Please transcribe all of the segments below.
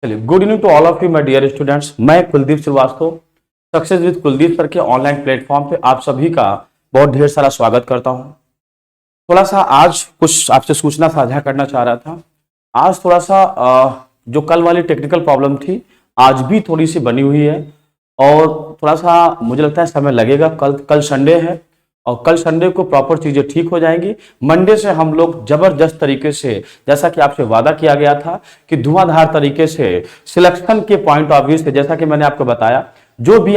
चलिए, good evening to all of you my dear students. मैं Kuldeep Shrivastava success with Kuldeep sir के online platform पे आप सभी का बहुत ढेर सारा स्वागत करता हूं। थोड़ा सा आज कुछ आपसे सूचना साझा करना चाह रहा था। आज थोड़ा सा जो कल वाली टेक्निकल प्रॉब्लम थी आज भी थोड़ी सी बनी हुई है और थोड़ा सा मुझे लगता है समय लगेगा। कल संडे है और कल संडे को प्रॉपर चीजें ठीक हो जाएंगी। मंडे से हम लोग जबरदस्त तरीके से, जैसा कि आपसे वादा किया गया था कि धुआंधार तरीके से सिलेक्शन के पॉइंट ऑफ व्यू से, जैसा कि मैंने आपको बताया, जो भी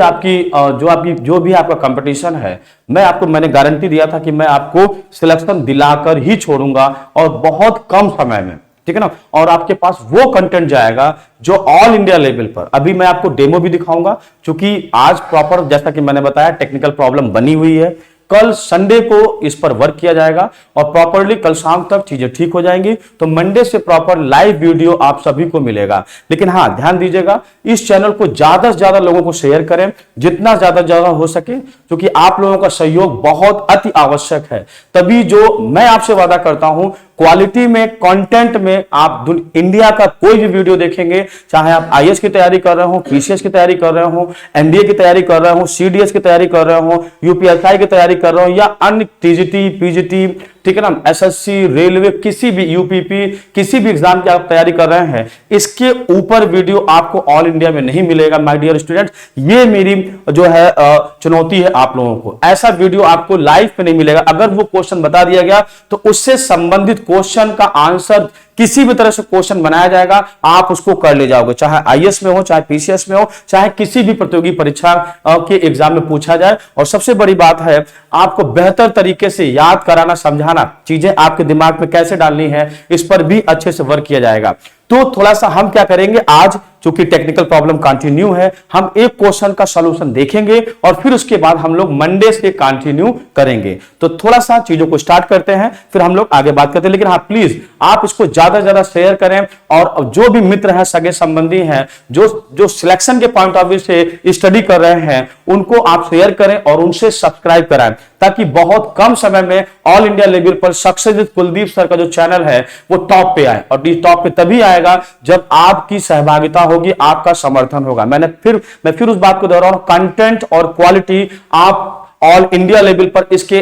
आपका कंपटीशन है, मैंने गारंटी दिया था कि मैं आपको सिलेक्शन दिलाकर ही छोड़ूंगा और बहुत कम समय में, ठीक है ना। और आपके पास वो कंटेंट जाएगा जो ऑल इंडिया लेवल पर। अभी मैं आपको डेमो भी दिखाऊंगा, क्योंकि आज प्रॉपर, जैसा कि मैंने बताया, टेक्निकल प्रॉब्लम बनी हुई है। कल संडे को इस पर वर्क किया जाएगा और प्रॉपरली कल शाम तक चीजें ठीक हो जाएंगी। तो मंडे से प्रॉपर लाइव वीडियो आप सभी को मिलेगा। लेकिन हाँ, ध्यान दीजिएगा, इस चैनल को ज्यादा से ज्यादा लोगों को शेयर करें, जितना ज्यादा हो सके, क्योंकि आप लोगों का सहयोग बहुत अति आवश्यक है। तभी जो मैं आपसे वादा करता हूं, क्वालिटी में, कंटेंट में आप इंडिया का कोई भी वीडियो देखेंगे, चाहे आप आईएएस की तैयारी कर रहे हो, पीसीएस की तैयारी कर रहे हो, एमडीए की तैयारी कर रहे हो, सीडीएस की तैयारी कर रहे हो, यूपीएसआई की तैयारी कर रहे हो, या अन्य टीजीटी, पीजीटी, ठीक है ना, एसएससी, रेलवे, किसी भी यूपीपी, किसी भी एग्जाम की आप तैयारी कर रहे हैं, इसके ऊपर वीडियो आपको ऑल इंडिया में नहीं मिलेगा माय डियर स्टूडेंट्स। ये मेरी जो है चुनौती है आप लोगों को। ऐसा वीडियो आपको लाइव पे नहीं मिलेगा। अगर वो क्वेश्चन बता दिया गया तो उससे संबंधित क्वेश्चन का आंसर, किसी भी तरह से क्वेश्चन बनाया जाएगा, आप उसको कर ले जाओगे, चाहे आईएएस में हो, चाहे पीसीएस में हो, चाहे किसी भी प्रतियोगी परीक्षा के एग्जाम में पूछा जाए। और सबसे बड़ी बात है, आपको बेहतर तरीके से याद कराना, समझाना, चीजें आपके दिमाग में कैसे डालनी है, इस पर भी अच्छे से वर्क किया जाएगा। तो थोड़ा सा हम क्या करेंगे, आज चूंकि टेक्निकल प्रॉब्लम कंटिन्यू है, हम एक क्वेश्चन का सॉल्यूशन देखेंगे और फिर उसके बाद हम लोग मंडे से कंटिन्यू करेंगे। तो थोड़ा सा चीजों को स्टार्ट करते हैं, फिर हम लोग आगे बात करते हैं। लेकिन हाँ, प्लीज आप इसको ज्यादा से ज्यादा शेयर करें और जो भी मित्र हैं, सगे संबंधी हैं, जो सिलेक्शन के पॉइंट ऑफ व्यू से स्टडी कर रहे हैं, उनको आप शेयर करें और उनसे सब्सक्राइब कराएं, ताकि बहुत कम समय में ऑल इंडिया लेवल पर सक्सेस विद कुलदीप सर का जो चैनल है वो टॉप पे आए। और टॉप पे तभी आएगा जब आपकी सहभागिता होगी, आपका समर्थन होगा। मैं फिर उस बात को दोहरा रहा हूं, कंटेंट और क्वालिटी आप ऑल इंडिया लेवल पर इसके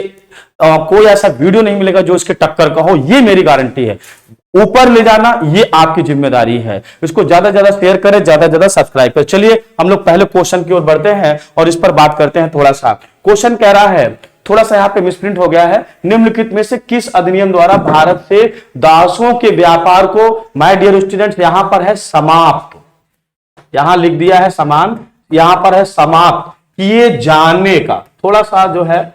कोई ऐसा वीडियो नहीं मिलेगा जो इसके टक्कर का हो, ये मेरी गारंटी है। ऊपर ले जाना ये आपकी जिम्मेदारी है। इसको ज्यादा से ज्यादा शेयर करें, ज्यादा से ज्यादा सब्सक्राइब करें। चलिए हम लोग पहले क्वेश्चन की ओर बढ़ते हैं और इस पर बात करते हैं। थोड़ा सा क्वेश्चन कह रहा है, थोड़ा सा यहां पे मिसप्रिंट हो गया है, निम्नलिखित में से किस अधिनियम द्वारा भारत से दासों के व्यापार को, माय डियर स्टूडेंट्स, यहां पर है समाप्त, यहां लिख दिया है समान, यहां पर है समाप्त किए जाने का। थोड़ा सा जो है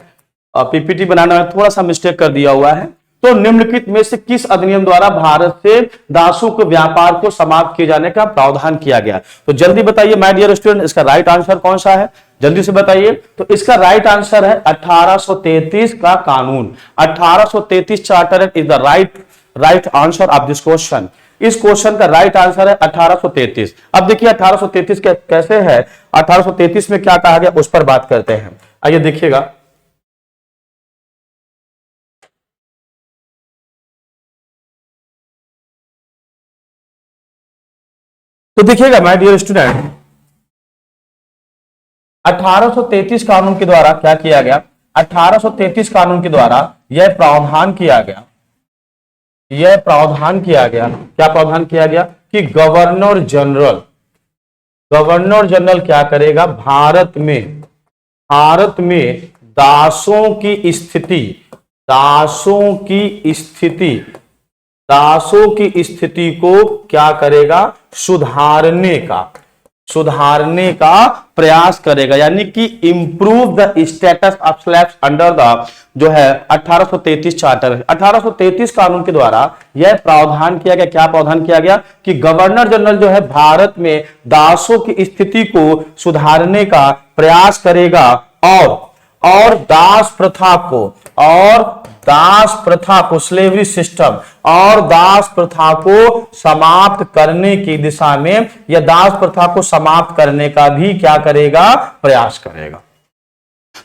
पीपीटी बनाना में थोड़ा सा मिस्टेक कर दिया हुआ है। तो निम्नलिखित में से किस अधिनियम द्वारा भारत से दासों के व्यापार को समाप्त किए जाने का प्रावधान किया गया? तो जल्दी बताइए माय डियर स्टूडेंट, इसका राइट आंसर कौन सा है, जल्दी से बताइए। तो इसका राइट आंसर है 1833 का कानून। 1833 charter is the right answer of this question. इस क्वेश्चन का राइट आंसर है 1833। अब देखिए 1833 कैसे है, 1833 में क्या कहा गया उस पर बात करते हैं। आइए देखिएगा, तो देखिएगा माय डियर स्टूडेंट, 1833 कानून के द्वारा क्या किया गया, 1833 कानून के द्वारा यह प्रावधान किया गया, क्या प्रावधान किया गया कि गवर्नर जनरल क्या करेगा, भारत में दासों की स्थिति को क्या करेगा, सुधारने का प्रयास करेगा। यानी कि improve the status of slaves under the जो है 1833 चार्टर। 1833 कानून के द्वारा यह प्रावधान किया गया, क्या प्रावधान किया गया कि गवर्नर जनरल जो है भारत में दासों की स्थिति को सुधारने का प्रयास करेगा और दास प्रथा को स्लेवरी सिस्टम और दास प्रथा को समाप्त करने की दिशा में, या दास प्रथा को समाप्त करने का भी क्या करेगा, प्रयास करेगा।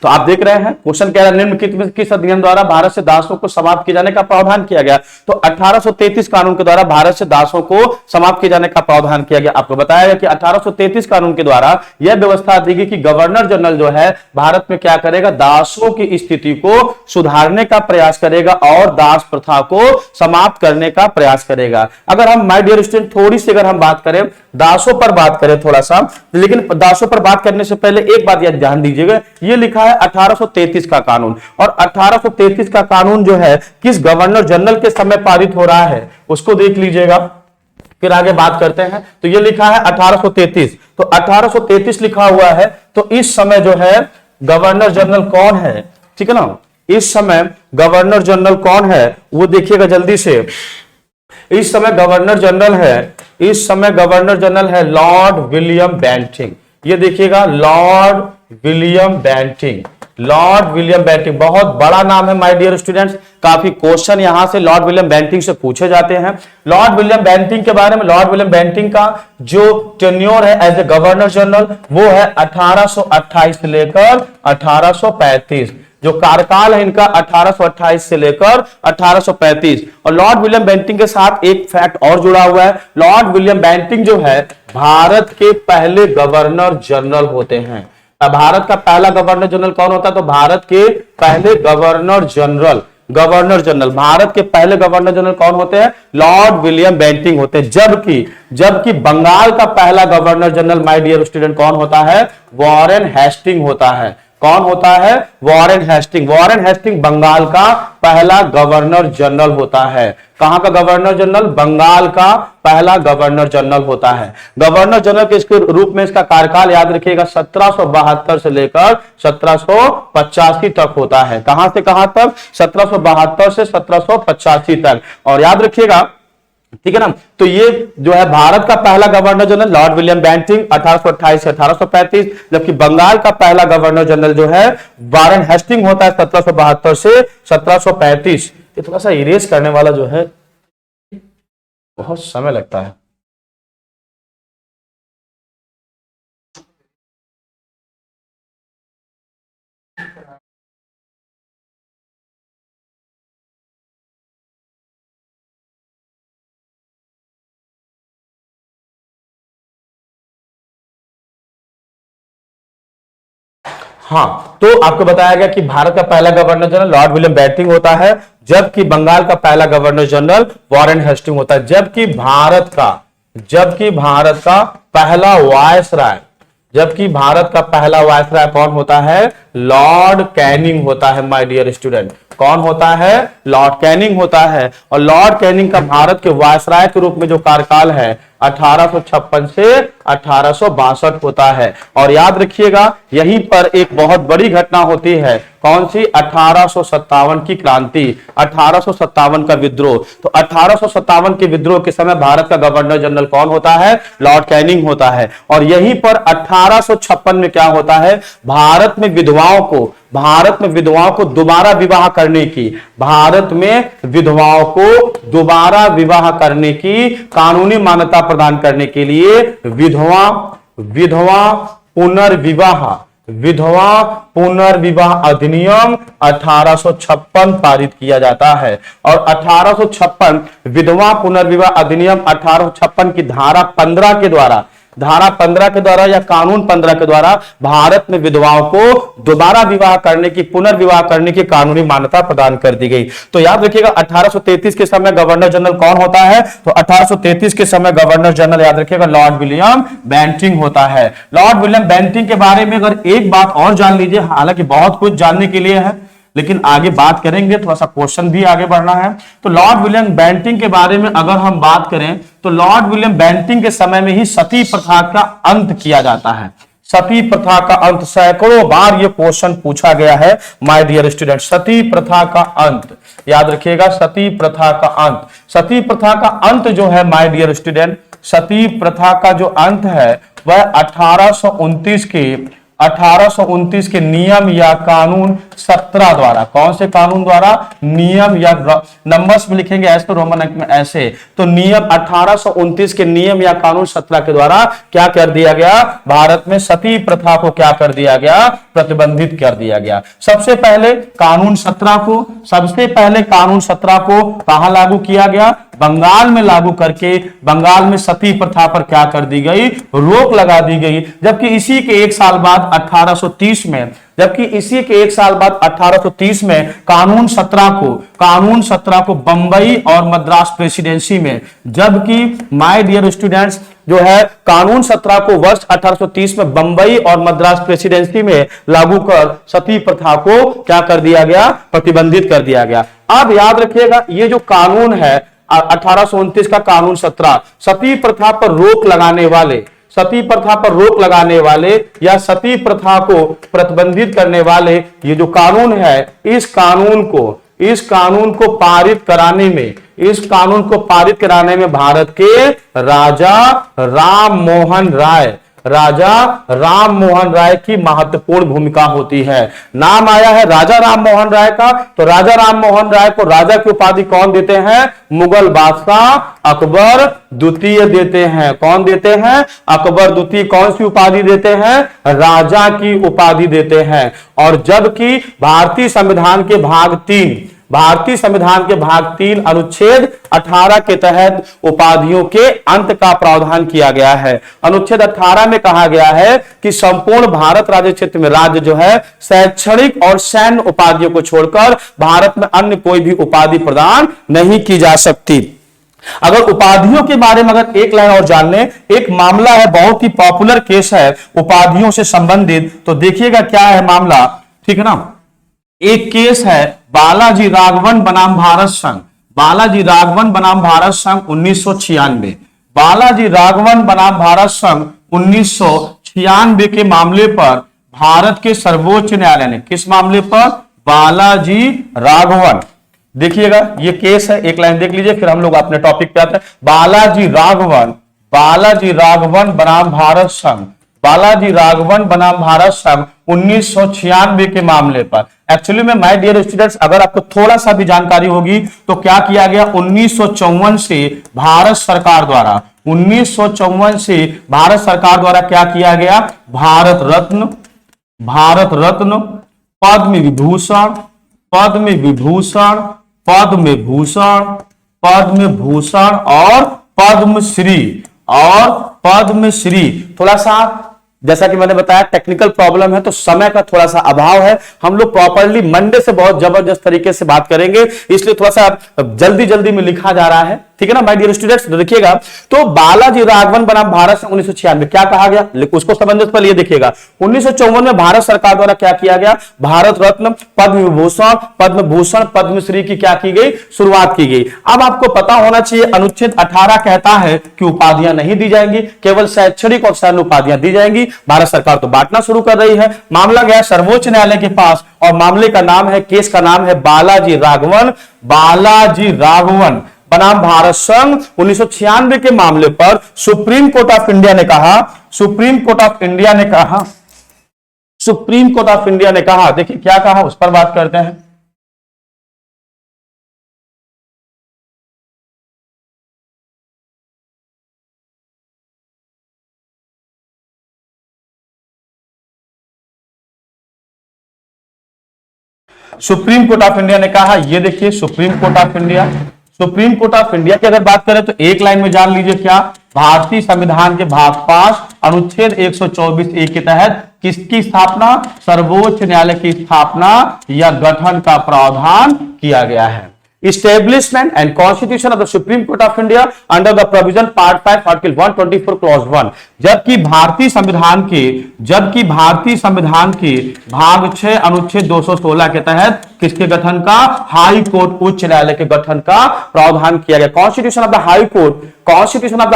तो आप देख रहे हैं क्वेश्चन कह रहा है निम्नलिखित किस अधिनियम द्वारा भारत से दासों को समाप्त किए जाने का प्रावधान किया गया। तो 1833 कानून के द्वारा भारत से दासों को समाप्त किए जाने का प्रावधान किया गया। आपको बताया गया कि 1833 कानून के द्वारा यह व्यवस्था दी गई कि गवर्नर जनरल जो है भारत में क्या करेगा, दासों की स्थिति को सुधारने का प्रयास करेगा और दास प्रथा को समाप्त करने का प्रयास करेगा। अगर हम माय डियर स्टूडेंट थोड़ी सी अगर हम बात करें दासों पर बात करें थोड़ा सा, लेकिन दासों पर बात करने से पहले एक बात यह ध्यान दीजिएगा, यह लिखा है 1833 का कानून, और 1833 का कानून जो है किस गवर्नर जनरल के समय पारित हो रहा है उसको देख लीजिएगा, फिर आगे बात करते हैं। तो यह लिखा है 1833, तो 1833 लिखा हुआ है, तो इस समय जो है गवर्नर जनरल कौन है, ठीक है ना, इस समय गवर्नर जनरल कौन है वो देखिएगा जल्दी से। इस समय गवर्नर जनरल है, इस समय गवर्नर जनरल है लॉर्ड विलियम बेंटिंग। ये देखिएगा Lord William Bentinck, Lord William Bentinck बहुत बड़ा नाम है माय डियर स्टूडेंट्स, काफी क्वेश्चन यहां से लॉर्ड विलियम बेंटिंग से पूछे जाते हैं। लॉर्ड विलियम बेंटिंग के बारे में, लॉर्ड विलियम बेंटिंग का जो टेन्योर है एज ए गवर्नर जनरल वो है 1828 से लेकर 1835, जो कार्यकाल है इनका 1828 से लेकर 1835। और लॉर्ड विलियम बेंटिंग के साथ एक फैक्ट और जुड़ा हुआ है, लॉर्ड विलियम बेंटिंग जो है भारत के पहले गवर्नर जनरल होते हैं। भारत का पहला गवर्नर जनरल कौन होता है, तो भारत के पहले governor general, governor general Bharat के पहले गवर्नर जनरल कौन होते हैं, लॉर्ड विलियम बेंटिंग होते हैं। जबकि बंगाल का पहला governor general my dear student कौन होता है, वॉरेन हेस्टिंग होता है। कौन होता है, Warren Hasting. Warren Hasting Bengal का पहला गवर्नर जनरल होता है। कहां का गवर्नर जनरल, बंगाल का पहला गवर्नर जनरल होता है। गवर्नर जनरल के इसके रूप में इसका कार्यकाल याद रखिएगा 1772 से लेकर 1785 तक होता है। कहां से कहां तक, 1772 से 1785 तक। और याद रखिएगा, ठीक है ना, तो ये जो है भारत का पहला governor general Lord William Bentinck 1828 से 1835, जबकि बंगाल का पहला गवर्नर जनरल जो है वॉरेन हेस्टिंग होता है 1772 से 1735। ये थोड़ा सा इरेज करने वाला जो है बहुत समय लगता है। हाँ, तो आपको बताया गया कि भारत का पहला governor general Lord William Bentinck होता है, जबकि बंगाल का पहला गवर्नर जनरल वॉरेन हेस्टिंग होता है। जबकि भारत का पहला वायसराय, जबकि भारत का पहला वायसराय कौन होता है, लॉर्ड कैनिंग होता है माय डियर स्टूडेंट। कौन होता है, लॉर्ड कैनिंग होता है। और लॉर्ड कैनिंग का भारत के वायसराय के रूप में जो कार्यकाल है 1856 से 1862 होता है। और याद रखिएगा यहीं पर एक बहुत बड़ी घटना होती है, कौन सी, 1857 की क्रांति, 1857 का विद्रोह। तो 1857 के विद्रोह के समय भारत का गवर्नर जनरल कौन होता है, लॉर्ड कैनिंग होता है। और यहीं पर 1856 में क्या होता है, भारत में विधवाओं को दोबारा विवाह करने की, भारत में विधवाओं को दोबारा विवाह करने की कानूनी मान्यता प्रदान करने के लिए विधवा पुनर्विवाह अधिनियम 1856 पारित किया जाता है। और 1856 विधवा पुनर्विवाह अधिनियम 1856 की धारा 15 के द्वारा या कानून 15 के द्वारा भारत में विधवाओं को दोबारा विवाह करने की, पुनर्विवाह करने की कानूनी मान्यता प्रदान कर दी गई। तो याद रखिएगा 1833 के समय गवर्नर जनरल कौन होता है, तो 1833 के समय गवर्नर जनरल याद रखिएगा लॉर्ड विलियम बेंटिंग होता है। लॉर्ड विलियम बेंटिंग के बारे में अगर एक बात और जान लीजिए, हालांकि बहुत कुछ जानने के लिए है लेकिन आगे बात करेंगे, थोड़ा सा क्वेश्चन भी आगे बढ़ना है। तो लॉर्ड विलियम बेंटिंग के बारे में अगर हम बात करें तो लॉर्ड विलियम बेंटिंग के समय में ही सती प्रथा का अंत किया जाता है। सती प्रथा का अंत, सैकड़ों बार ये क्वेश्चन पूछा गया है माय डियर स्टूडेंट। सती प्रथा का अंत याद रखिएगा, सती प्रथा का अंत। सती प्रथा का अंत जो है माय डियर स्टूडेंट, सती प्रथा का जो अंत है वह 1829 के 1829 के नियम या कानून 17 द्वारा, कौन से कानून द्वारा? नियम या नंबर्स में लिखेंगे ऐसे, तो रोमन अंक में ऐसे, तो नियम 1829 के नियम या कानून 17 के द्वारा क्या कर दिया गया? भारत में सती प्रथा को क्या कर दिया गया? प्रतिबंधित कर दिया गया। सबसे पहले कानून 17 को कहां लागू किया गया? बंगाल में लागू करके बंगाल में सती प्रथा पर क्या कर दी गई? रोक लगा दी गई। जबकि इसी के एक साल बाद 1830 में कानून 17 को बंबई और मद्रास प्रेसिडेंसी में, जबकि माय डियर स्टूडेंट्स जो है कानून 17 को वर्ष 1830 में बंबई और मद्रास प्रेसिडेंसी में लागू कर सती प्रथा को क्या कर दिया गया? प्रतिबंधित कर दिया गया। अब याद रखिएगा, ये जो कानून है 1829 का कानून 17, सती प्रथा पर रोक लगाने वाले या सती प्रथा को प्रतिबंधित करने वाले ये जो कानून है, इस कानून को पारित कराने में भारत के राजा राम मोहन राय की महत्वपूर्ण भूमिका होती है। नाम आया है राजा राम मोहन राय का, तो राजा राम मोहन राय को राजा की उपाधि कौन देते हैं? मुगल बादशाह अकबर द्वितीय देते हैं। कौन देते हैं? अकबर द्वितीय। कौन सी उपाधि देते हैं? राजा की उपाधि देते हैं। और जबकि भारतीय संविधान के भाग 3 अनुच्छेद 18 के तहत उपाधियों के अंत का प्रावधान किया गया है। अनुच्छेद 18 में कहा गया है कि संपूर्ण भारत राज्य क्षेत्र में राज्य जो है शैक्षणिक और सैन्य उपाधियों को छोड़कर भारत में अन्य कोई भी उपाधि प्रदान नहीं की जा सकती। अगर उपाधियों के बारे में अगर एक लाइन और जान लें, एक मामला है, बहुत ही पॉपुलर केस है उपाधियों से संबंधित, तो देखिएगा क्या है मामला, ठीक है ना। एक केस है बालाजी राघवन बनाम भारत संघ, 1996। बालाजी राघवन बनाम भारत संघ 1996 के मामले पर भारत के सर्वोच्च न्यायालय ने, किस मामले पर? बालाजी राघवन। देखिएगा ये केस है, एक लाइन देख लीजिए फिर हम लोग अपने टॉपिक पे आते हैं। बालाजी राघवन बनाम भारत संघ, 1996 के मामले पर। एक्चुअली में माय डियर स्टूडेंट्स, अगर आपको थोड़ा सा भी जानकारी होगी तो क्या किया गया 1954 से भारत सरकार द्वारा क्या किया गया? भारत रत्न, पद्म भूषण और पद्मश्री। थोड़ा सा जैसा कि मैंने बताया टेक्निकल प्रॉब्लम है तो समय का थोड़ा सा अभाव है, हम लोग प्रॉपरली मंडे से बहुत जबरदस्त तरीके से बात करेंगे, इसलिए थोड़ा सा जल्दी में लिखा जा रहा है, ठीक है ना माय डियर स्टूडेंट्स। देखिएगा तो बालाजी राघवन बनाम भारत संघ 1996 क्या कहा गया, उसको समझने से पहले ये देखिएगा 1954 में भारत सरकार द्वारा क्या किया गया? भारत रत्न, पद्म भूषण, पद्मश्री की क्या की गई? शुरुआत की गई। अब आपको पता होना चाहिए अनुच्छेद 18 कहता है कि उपाधियां नहीं दी जाएंगी, केवल शैक्षणिक और सैन्य उपाधियां दी जाएंगी। भारत सरकार तो बांटना शुरू कर रही है। मामला गया सर्वोच्च न्यायालय के पास और मामले का नाम है, केस का नाम है बालाजी राघवन बनाम भारत संघ 1996 के मामले पर सुप्रीम कोर्ट ऑफ इंडिया ने कहा, देखिए क्या कहा उस पर बात करते हैं। सुप्रीम कोर्ट ऑफ इंडिया ने कहा, ये देखिए सुप्रीम कोर्ट ऑफ इंडिया की अगर बात करें तो एक लाइन में जान लीजिए क्या? भारतीय संविधान के भाग 5 अनुच्छेद 124(a) के तहत किसकी स्थापना? सर्वोच्च न्यायालय की स्थापना या गठन का प्रावधान किया गया है। Establishment and Constitution of the Supreme Court of India under the provision Part 5 Article 124 Clause 1। जबकि भारतीय संविधान के भाग 6 अनुच्छेद 216 के तहत किसके गठन का? हाई कोर्ट, उच्च न्यायालय के गठन का प्रावधान किया गया। Constitution of the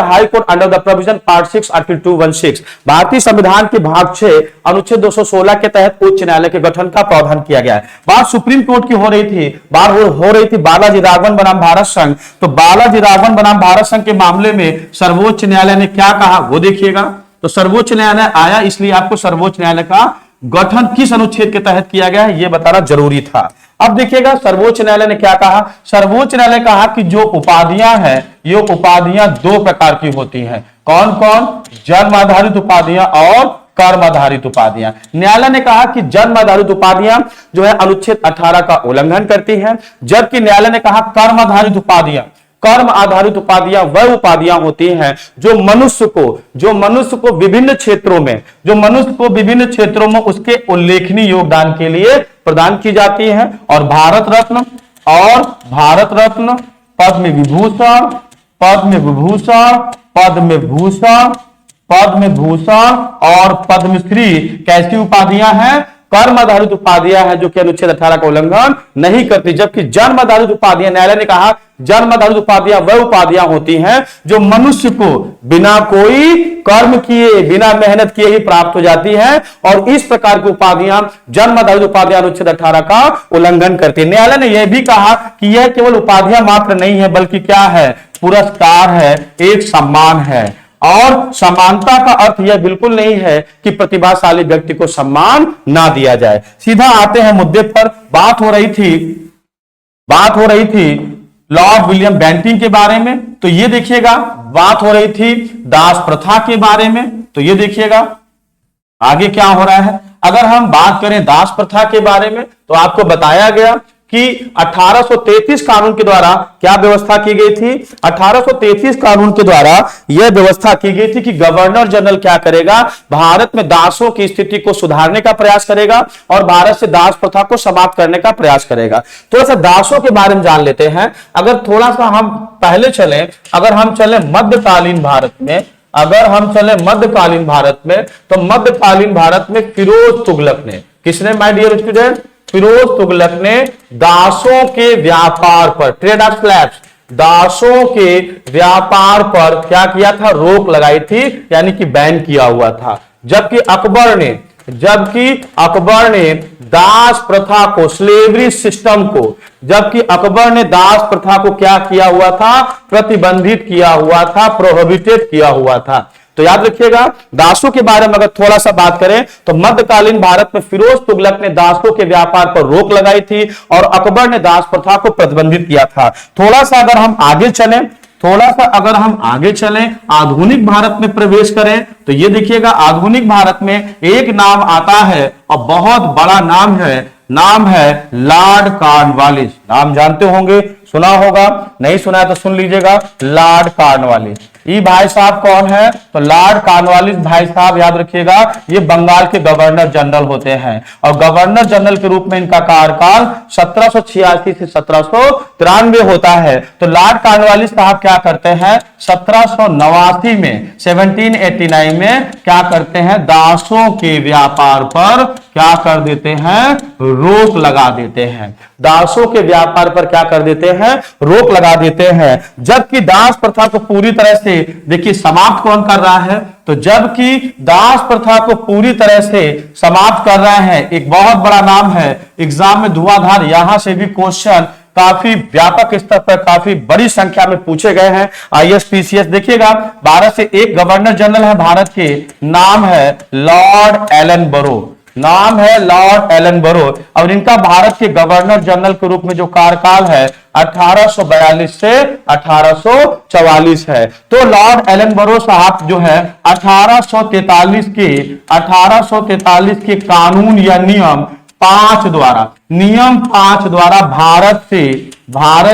high court under the provision part 6 article 216। भारतीय संविधान के भाग 6 अनुच्छेद 216 के तहत उच्च न्यायालय के गठन का प्रावधान किया गया है। बात सुप्रीम कोर्ट की हो रही थी बालाजी राघवन बनाम भारत संघ। तो बालाजी राघवन बनाम भारत संघ के मामले में सर्वोच्च न्यायालय ने क्या कहा वो देखिएगा। तो सर्वोच्च न्यायालय आया, इसलिए आपको सर्वोच्च न्यायालय का गठन किस अनुच्छेद के तहत किया गया है, यह बताना जरूरी था। अब देखिएगा सर्वोच्च न्यायालय ने क्या कहा। सर्वोच्च न्यायालय कहा कि जो उपाधियां हैं, ये उपाधियां दो प्रकार की होती हैं। कौन कौन? जन्म आधारित उपाधियां और कर्म आधारित उपाधियां। न्यायालय ने कहा कि जन्म आधारित उपाधियां जो है अनुच्छेद 18 का उल्लंघन करती हैं, जबकि न्यायालय ने कहा कर्म आधारित उपाधियां, कर्म आधारित उपाधियां वह उपाधियां होती हैं जो मनुष्य को विभिन्न क्षेत्रों में, जो मनुष्य को विभिन्न क्षेत्रों में उसके उल्लेखनीय योगदान के लिए प्रदान की जाती हैं। और भारत रत्न, पद्म विभूषण, पद्म भूषण और पद्मश्री कैसी उपाधियां हैं? कर्म आधारित उपाधियां हैं जो कि अनुच्छेद 18 का उल्लंघन नहीं करती। जबकि जन्म आधारित उपाधियां, न्यायालय ने कहा जन्म आधारित उपाधियां वह उपाधियां होती हैं जो मनुष्य को बिना कोई कर्म किए, बिना मेहनत किए ही प्राप्त हो जाती है, और इस प्रकार की उपाधियां, जन्म आधारित उपाधियां अनुच्छेद 18 का उल्लंघन करती है। न्यायालय ने यह भी कहा कि यह केवल उपाधियां मात्र नहीं है, बल्कि क्या है? पुरस्कार है, एक सम्मान है। और समानता का अर्थ यह बिल्कुल नहीं है कि प्रतिभाशाली व्यक्ति को सम्मान ना दिया जाए। सीधा आते हैं मुद्दे पर। बात हो रही थी लॉर्ड विलियम बेंटिंक के बारे में, तो ये देखिएगा। बात हो रही थी दास प्रथा के बारे में, तो ये देखिएगा आगे क्या हो रहा है। अगर हम बात करें दास प्रथा के बारे में, तो आपको बताया गया कि 1833 कानून के द्वारा क्या व्यवस्था की गई थी। 1833 कानून के द्वारा यह व्यवस्था की गई थी कि गवर्नर जनरल क्या करेगा? भारत में दासों की स्थिति को सुधारने का प्रयास करेगा और भारत से दास प्रथा को समाप्त करने का प्रयास करेगा। थोड़ा सा दासों के बारे में जान लेते हैं। अगर थोड़ा सा हम पहले चलें, अगर हम चले मध्यकालीन भारत में, तो मध्यकालीन भारत में फिरोज तुगलक ने, किसने my dear student? Firoz Tughlaq ने दासों के व्यापार पर, ट्रेड ऑफ स्लैव्स, दासों के व्यापार पर क्या किया था? रोक लगाई थी, यानी कि बैन किया हुआ था। जबकि अकबर ने दास प्रथा को, स्लेवरी सिस्टम को, जबकि अकबर ने दास प्रथा को क्या किया हुआ था? प्रतिबंधित किया हुआ था, प्रोहिबिटेड किया हुआ था। तो याद रखिएगा, दासों के बारे में अगर थोड़ा सा बात करें तो मध्यकालीन भारत में फिरोज तुगलक ने दासों के व्यापार पर रोक लगाई थी और अकबर ने दास प्रथा को प्रतिबंधित किया था। थोड़ा सा अगर हम आगे चलें, आधुनिक भारत में प्रवेश करें, तो ये देखिएगा आधुनिक भारत में एक नाम आता है और बहुत बड़ा नाम है लॉर्ड कॉर्नवालिस। नाम जानते होंगे, सुना होगा, नहीं सुना है तो सुन लीजिएगा। लॉर्ड कॉर्नवालिस, ये भाई साहब कौन है? तो लॉर्ड कॉर्नवालिस भाई साहब, याद रखिएगा, ये बंगाल के गवर्नर जनरल होते हैं और गवर्नर जनरल के रूप में इनका कार्यकाल 1786 से 1793 होता है। तो लॉर्ड कॉर्नवालिस साहब क्या करते हैं? 1789 में, 1789 में क्या करते हैं? दासों के व्यापार पर क्या कर देते हैं? रोक लगा देते हैं। दासों के व्यापार पर क्या कर देते हैं? रोक लगा देते हैं। जबकि दास प्रथा को पूरी तरह से, देखिए समाप्त कौन कर रहा है? तो जबकि दास प्रथा को पूरी तरह से समाप्त कर रहे हैं, एक बहुत बड़ा नाम है, एग्जाम में धुआंधार, यहां से भी क्वेश्चन काफी व्यापक स्तर पर काफी बड़ी संख्या में पूछे गए हैं। ISPCS देखिएगा, भारत से एक गवर्नर जनरल है भारत के, नाम है लॉर्ड एलन बरो, और इनका भारत के गवर्नर जनरल के रूप में जो कार्यकाल है 1842 से 1844 है। तो लॉर्ड एलन बरो साहब जो है 1843 के कानून या नियम 5 द्वारा भारत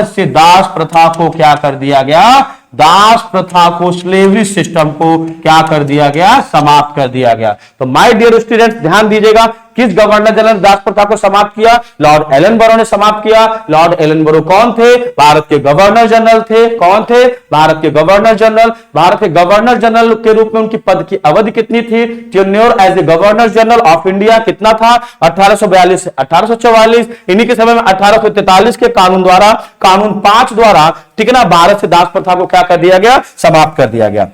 से दास प्रथा को क्या कर दिया गया? दास प्रथा को, स्लेवरी सिस्टम को क्या कर दिया गया? समाप्त कर दिया गया। तो माय डियर स्टूडेंट्स ध्यान दीजिएगा, किस गवर्नर जनरल दास प्रथा को समाप्त किया? लॉर्ड एलन बरो ने समाप्त किया। लॉर्ड एलन बरो कौन थे? भारत के गवर्नर जनरल थे। कौन थे? भारत के गवर्नर जनरल। भारत के गवर्नर जनरल के रूप में उनकी पद की अवधि कितनी थी? Tenure as a governor general of India कितना था? 1842 से 1844। इन्हीं के समय में 1843 के कानून 5 द्वारा ठीक है ना, भारत से दास प्रथा को क्या कर दिया गया? समाप्त कर दिया गया।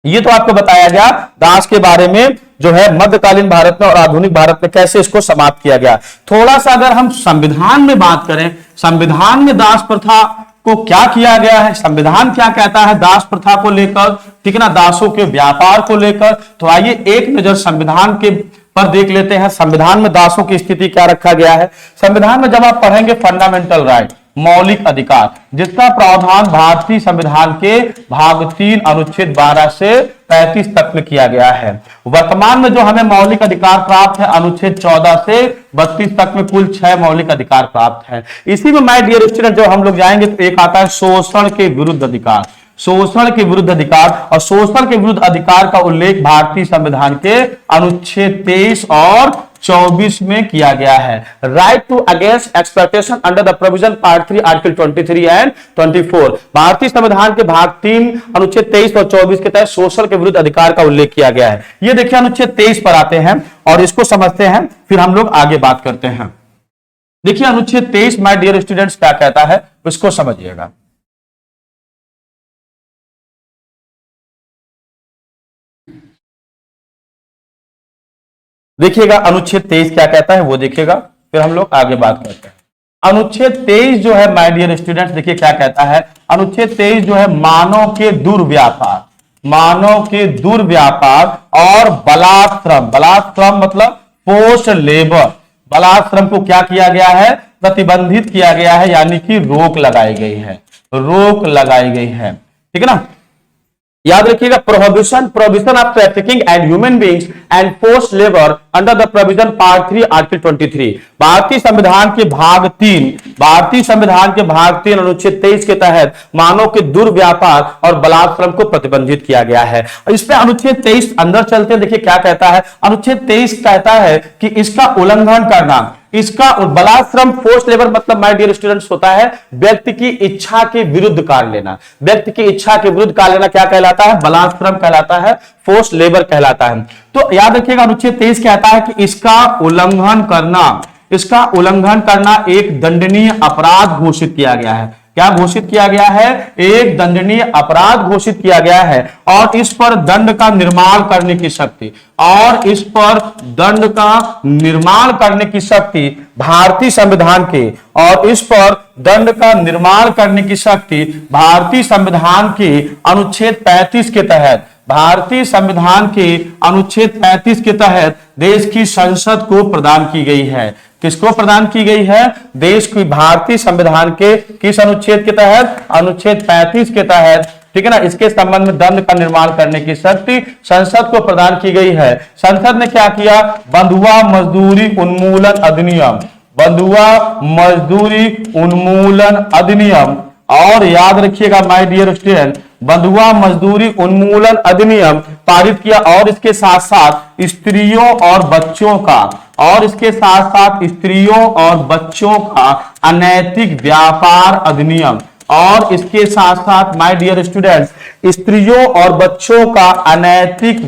ये तो आपको बताया गया दास के बारे में, जो है मध्यकालीन भारत में और आधुनिक भारत में कैसे इसको समाप्त किया गया। थोड़ा सा अगर हम संविधान में बात करें, संविधान में दास प्रथा को क्या किया गया है, संविधान क्या कहता है दास प्रथा को लेकर, ठीक है ना, दासों के व्यापार को लेकर। तो आइए एक नजर संविधान के पर देख लेते हैं, संविधान में दासों की स्थिति क्या रखा गया है। संविधान में जब आप पढ़ेंगे फंडामेंटल राइट, मौलिक अधिकार, जिसका प्रावधान भारतीय संविधान के भाग 3 अनुच्छेद 12 से 35 तक में किया गया है। वर्तमान में जो हमें मौलिक अधिकार प्राप्त है अनुच्छेद 14 से 32 तक में कुल 6 मौलिक अधिकार प्राप्त है। इसी में माय डियर स्टूडेंट जो हम लोग जाएंगे तो एक आता है शोषण के विरुद्ध अधिकार, शोषण के विरुद्ध अधिकार, और शोषण के विरुद्ध अधिकार का उल्लेख भारतीय संविधान के अनुच्छेद 23 और 24 में किया गया है। Right to against exploitation under the provision part 3 article 23 and 24। भारतीय संविधान के भाग 3 अनुच्छेद 23 और 24 के तहत शोषण के विरुद्ध अधिकार का उल्लेख किया गया है। ये देखिए अनुच्छेद 23 पर आते हैं और इसको समझते हैं, फिर हम लोग आगे बात करते हैं। देखिए अनुच्छेद 23 माय डियर स्टूडेंट्स क्या कहता है, उसको समझिएगा। देखिएगा अनुच्छेद 23 क्या कहता है वो देखिएगा, फिर हम लोग आगे बात करते हैं। अनुच्छेद 23 जो है माय डियर स्टूडेंट्स देखिए क्या कहता है। अनुच्छेद 23 जो है मानव के दुर्व्यापार, मानव के दुर्व्यापार और बलात्श्रम, बलात्श्रम मतलब फोर्स्ड लेबर, बलात्श्रम को क्या किया गया है, प्रतिबंधित किया गया है, यानी कि रोक लगाई गई है, रोक लगाई गई है, ठीक है ना। याद रखिएगा prohibition, prohibition of trafficking and human beings and forced labour under the provision part 3 article 23। भारतीय संविधान के भाग 3, भारतीय संविधान के भाग 3 अनुच्छेद 23 के तहत मानव के दुर्व्यापार और बलात्श्रम को प्रतिबंधित किया गया है। इस पे अनुच्छेद 23 अंदर चलते हैं, देखिए क्या कहता है। अनुच्छेद 23 कहता है कि इसका उल्लंघन करना, इसका बलात्श्रम फोर्स लेबर मतलब माय डियर स्टूडेंट्स होता है व्यक्ति की इच्छा के विरुद्ध कार्य लेना, व्यक्ति की इच्छा के विरुद्ध कार्य लेना क्या कहलाता है, बलात्श्रम कहलाता है, फोर्स लेबर कहलाता है। तो याद रखिएगा अनुच्छेद 23 कहता है कि इसका उल्लंघन करना, इसका उल्लंघन करना एक दंडनीय अपराध घोषित किया गया है। क्या घोषित किया गया है, एक दंडनीय अपराध घोषित किया गया है, और इस पर दंड का निर्माण करने की शक्ति, और इस पर दंड का निर्माण करने की शक्ति भारतीय संविधान के, और इस पर दंड का निर्माण करने की शक्ति भारतीय संविधान के अनुच्छेद 35 के तहत, भारतीय संविधान के अनुच्छेद 35 के तहत देश की संसद को प्रदान की गई है। किसको प्रदान की गई है, देश की भारतीय संविधान के किस अनुच्छेद के तहत, अनुच्छेद 35 के तहत, ठीक है ना। इसके संबंध में दंड का निर्माण करने की शक्ति संसद को प्रदान की गई है। संसद ने क्या किया, बंधुआ मजदूरी उन्मूलन अधिनियम, बंधुआ मजदूरी उन्मूलन अधिनियम, और याद रखिएगा माय डियर स्टूडेंट बंधुआ मजदूरी उन्मूलन अधिनियम पारित किया, और इसके साथ साथ स्त्रियों और बच्चों का, और इसके साथ साथ स्त्रियों और बच्चों का अनैतिक व्यापार अधिनियम, और इसके साथ साथ माय डियर स्टूडेंट्स स्त्रियों और बच्चों का अनैतिक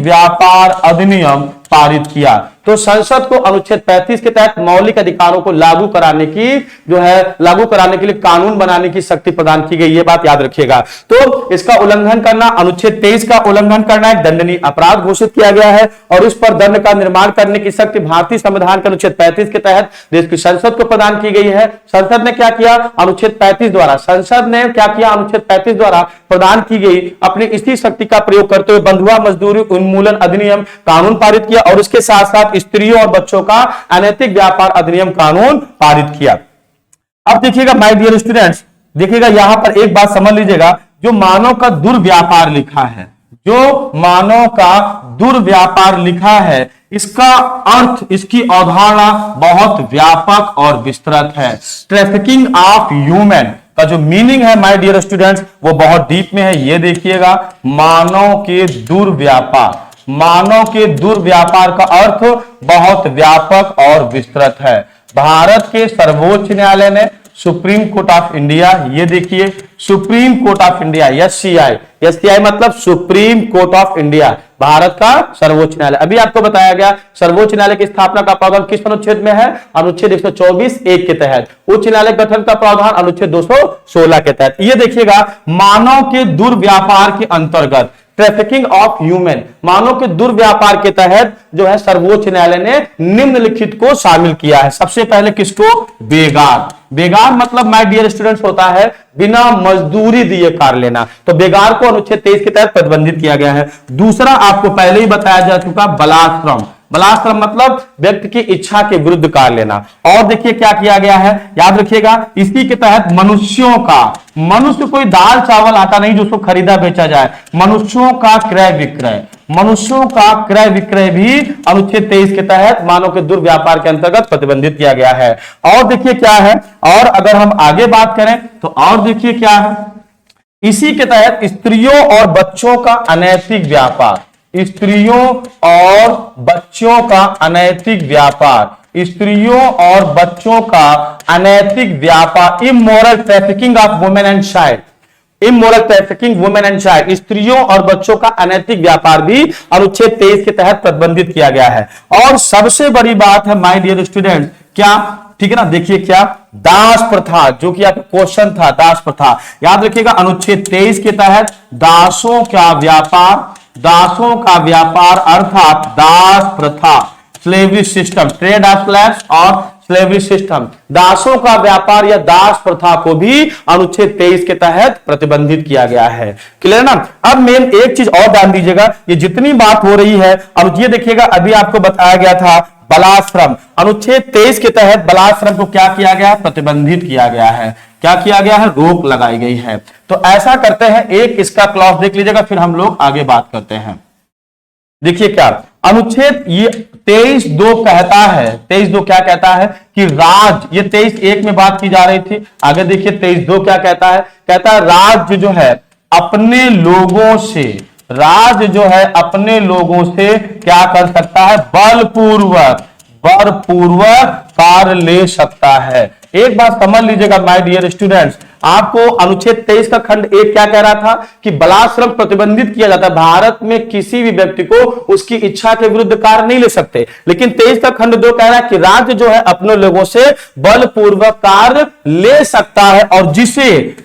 व्यापार अधिनियम पारित किया। तो संसद को अनुच्छेद 35 के तहत मौलिक अधिकारों को लागू कराने की जो है, लागू कराने के लिए कानून बनाने की शक्ति प्रदान की गई, ये बात याद रखिएगा। तो इसका उल्लंघन करना, अनुच्छेद 23 का उल्लंघन करना एक दंडनीय अपराध घोषित किया गया है, और इस पर दंड का निर्माण करने की शक्ति भारतीय संविधान के अनुच्छेद 35 के तहत देश की संसद को प्रदान की गई है। संसद ने क्या किया, अनुच्छेद 35 द्वारा, संसद ने क्या किया, अनुच्छेद 35 द्वारा प्रदान की गई अपनी इसी शक्ति का प्रयोग करते हुए बंधुआ मजदूरी उन्मूलन अधिनियम कानून पारित किया, और इसके साथ साथ स्त्रियों और बच्चों का अनैतिक व्यापार अधिनियम कानून पारित किया। अब देखिएगा माय डियर स्टूडेंट्स, देखिएगा यहां पर एक बात समझ लीजिएगा, जो मानव का दुर्व्यापार लिखा है, जो मानव का दुर्व्यापार लिखा है, इसका अर्थ, इसकी अवधारणा बहुत व्यापक और विस्तृत है। ट्रैफिकिंग ऑफ ह्यूमन का जो मीनिंग है माय डियर स्टूडेंट्स वो बहुत डीप में है। ये देखिएगा मानव के दुर्व्यापार, मानव के दुर्व्यापार का अर्थ बहुत व्यापक और विस्तृत है। भारत के सर्वोच्च न्यायालय ने, सुप्रीम कोर्ट ऑफ इंडिया, ये देखिए Supreme Court of India SCI, SCI मतलब Supreme Court of India, Bharat का सर्वोच्च न्यायालय। अभी आपको बताया गया सर्वोच्च न्यायालय की स्थापना का प्रावधान किस अनुच्छेद में है, अनुच्छेद 124(1) के तहत। उच्च न्यायालय गठन का प्रावधान अनुच्छेद 216 के तहत। ये देखिएगा मानव के दुर्व्यापार के अंतर्गत ट्रैफिकिंग ऑफ ह्यूमन, मानव के दुर्व्यापार के तहत जो है सर्वोच्च न्यायालय ने निम्नलिखित को शामिल किया है। सबसे पहले किसको? बेगार। बेगार मतलब माय डियर स्टूडेंट्स होता है बिना मजदूरी दिए कार्य लेना, तो बेगार को अनुच्छेद 23 के तहत प्रतिबंधित किया गया है। दूसरा आपको पहले ही बताया जा चुका, बलाश्रम। बलाश्रम मतलब व्यक्ति की इच्छा के विरुद्ध कार्य लेना। और देखिए क्या किया गया है, याद रखिएगा, इसी के तहत मनुष्यों का, मनुष्य कोई दाल चावल आटा नहीं जो उसको खरीदा बेचा जाए, मनुष्यों का क्रय विक्रय, मनुष्यों का क्रय विक्रय भी अनुच्छेद 23 के तहत मानव के दुर्व्यापार के अंतर्गत प्रतिबंधित किया गया है। और देखिए क्या है, और अगर हम आगे बात करें तो और देखिए क्या है, इसी के तहत स्त्रियों और बच्चों का अनैतिक व्यापार, स्त्रियों और बच्चों का अनैतिक व्यापार, स्त्रियों और बच्चों का अनैतिक व्यापार, immoral trafficking of women and child, immoral trafficking women and child, स्त्रियों और बच्चों का अनैतिक व्यापार भी अनुच्छेद 23 के तहत प्रतिबंधित किया गया है। और सबसे बड़ी बात है माय डियर स्टूडेंट, क्या, ठीक है ना, देखिए क्या, दास प्रथा, जो कि आपका क्वेश्चन था, दास प्रथा, याद रखिएगा अनुच्छेद 23 के तहत दासों का व्यापार, दासों का व्यापार अर्थात दास प्रथा, slavery system, trade off slaves और स्लेवरी सिस्टम, दासों का व्यापार या दास प्रथा को भी अनुच्छेद 23 के तहत प्रतिबंधित किया गया है। क्लियर ना? अब मेन एक चीज और ध्यान दीजिएगा, ये जितनी बात हो रही है, अब ये देखिएगा, अभी आपको बताया गया था बलाश्रम, अनुच्छेद 23 के तहत बलाश्रम को क्या किया गया? प्रतिबंधित किया गया है। क्या किया गया है? रोक लगाई गई है। तो ऐसा करते हैं, एक इसका क्लॉज देख लीजिएगा, फिर हम लोग आगे बात करते हैं। देखिए क्या अनुच्छेद ये 23(2) कहता है, 23(2) क्या कहता है कि राज्य, ये 23(1) में बात की जा रही थी, आगे देखिए 23(2) क्या कहता है, कहता है राज्य जो है अपने लोगों से, राज्य जो है अपने लोगों से क्या कर सकता है? बलपूर्वक कार्य ले सकता है। एक बात समझ लीजिएगा माय डियर स्टूडेंट्स, आपको अनुच्छेद 23 का खंड 1 क्या कह रहा था कि बलाश्रम प्रतिबंधित किया जाता है, भारत में किसी भी व्यक्ति को उसकी इच्छा के विरुद्ध कार्य नहीं ले सकते। लेकिन 23 का खंड 2 कह रहा है कि राज्य जो है अपने लोगों से बलपूर्वक कार्य ले सकता है, और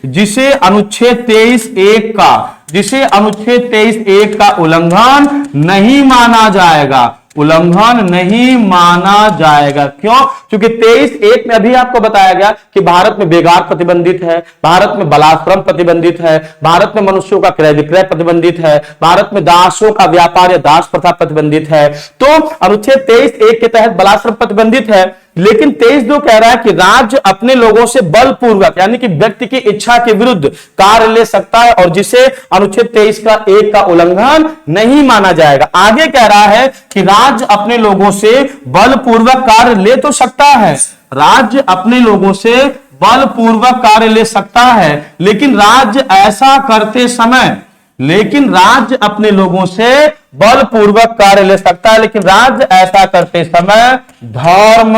जिसे अनुच्छेद 23(1) का, जिसे अनुच्छेद 23(1) का उल्लंघन नहीं माना जाएगा, उल्लंघन नहीं माना जाएगा। क्यों? क्योंकि 23(1) में अभी आपको बताया गया कि भारत में बेगार प्रतिबंधित है, भारत में बलाश्रम प्रतिबंधित है, भारत में मनुष्यों का क्रय विक्रय प्रतिबंधित है, भारत में दासों का व्यापार या दास प्रथा प्रतिबंधित है। तो अनुच्छेद 23(1) के तहत बलाश्रम प्रतिबंधित है, लेकिन 23(2) कह रहा है कि राज्य अपने लोगों से बलपूर्वक, यानी कि व्यक्ति की इच्छा के विरुद्ध कार्य ले सकता है, और जिसे अनुच्छेद 23(1) का उल्लंघन नहीं माना जाएगा। आगे कह रहा है कि राज्य अपने लोगों से बलपूर्वक कार्य ले तो सकता है, राज्य अपने लोगों से बलपूर्वक कार्य ले सकता है, लेकिन राज्य ऐसा करते समय, लेकिन राज्य अपने लोगों से बलपूर्वक कार्य ले सकता है, लेकिन राज्य ऐसा करते समय धर्म,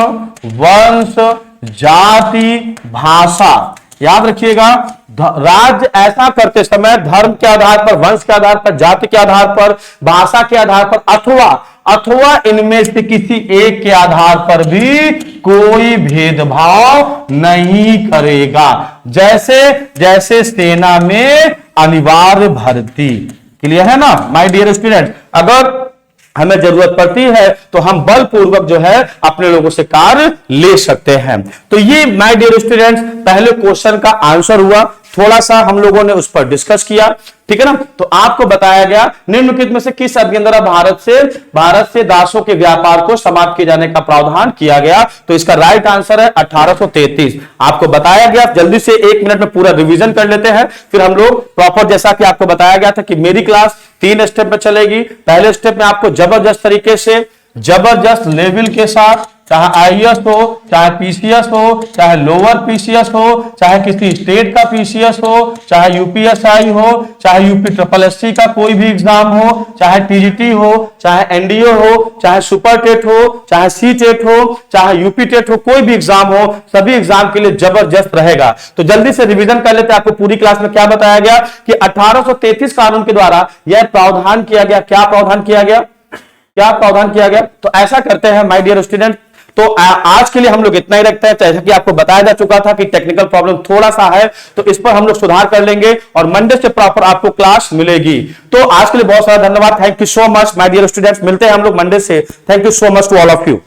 वंश, जाति, भाषा, याद रखिएगा, राज्य ऐसा करते समय धर्म के आधार पर, वंश के आधार पर, जाति के आधार पर, भाषा के आधार पर, अथवा इनमें से किसी एक के आधार पर भी कोई भेदभाव नहीं करेगा, जैसे सेना में अनिवार्य भर्ती। क्लियर है ना माय डियर स्टूडेंट? अगर हमें जरूरत पड़ती है तो हम बलपूर्वक जो है अपने लोगों से कार्य ले सकते हैं। तो ये माय डियर स्टूडेंट्स पहले क्वेश्चन का आंसर हुआ, थोड़ा सा हम लोगों ने उस पर डिस्कस किया, ठीक है ना। तो आपको बताया गया निम्नलिखित में से किस अधिनियम द्वारा भारत से दासों के व्यापार को समाप्त किए जाने का प्रावधान किया गया। तो इसका राइट आंसर है 1833। आपको बताया गया, जल्दी से 1 मिनट में पूरा रिवीजन कर लेते हैं, फिर हम लोग प्रॉपर, जैसा कि आपको बताया गया था कि मेरी क्लास 3 स्टेप में चलेगी। पहले स्टेप में आपको जबरदस्त तरीके से, जबरदस्त लेवल के साथ, चाहे आईएएस हो, चाहे पीसीएस हो, चाहे लोअर पीसीएस हो, चाहे किसी स्टेट का पीसीएस हो, चाहे यूपीएसआई हो, चाहे यूपी ट्रिपल एससी का कोई भी एग्जाम हो, चाहे टीजीटी हो, चाहे एनडीए हो, चाहे सुपर टेट हो, चाहे सी टेट हो, चाहे यूपी टेट हो, कोई भी एग्जाम हो, सभी एग्जाम के लिए जबरदस्त रहेगा। तो जल्दी से रिवीजन कर लेते हैं। आपको पूरी क्लास में क्या बताया गया कि 1833 कानून के द्वारा यह प्रावधान किया गया। क्या प्रावधान किया गया? क्या प्रावधान किया गया? तो ऐसा करते हैं माय डियर स्टूडेंट, तो आज के लिए हम लोग इतना ही रखते हैं। जैसा कि आपको बताया जा चुका था कि टेक्निकल प्रॉब्लम थोड़ा सा है, तो इस पर हम लोग सुधार कर लेंगे और मंडे से प्रॉपर आपको क्लास मिलेगी। तो आज के लिए बहुत सारा धन्यवाद। Thank you so much my dear students. मिलते हैं हम लोग मंडे से। Thank you so much to all of you.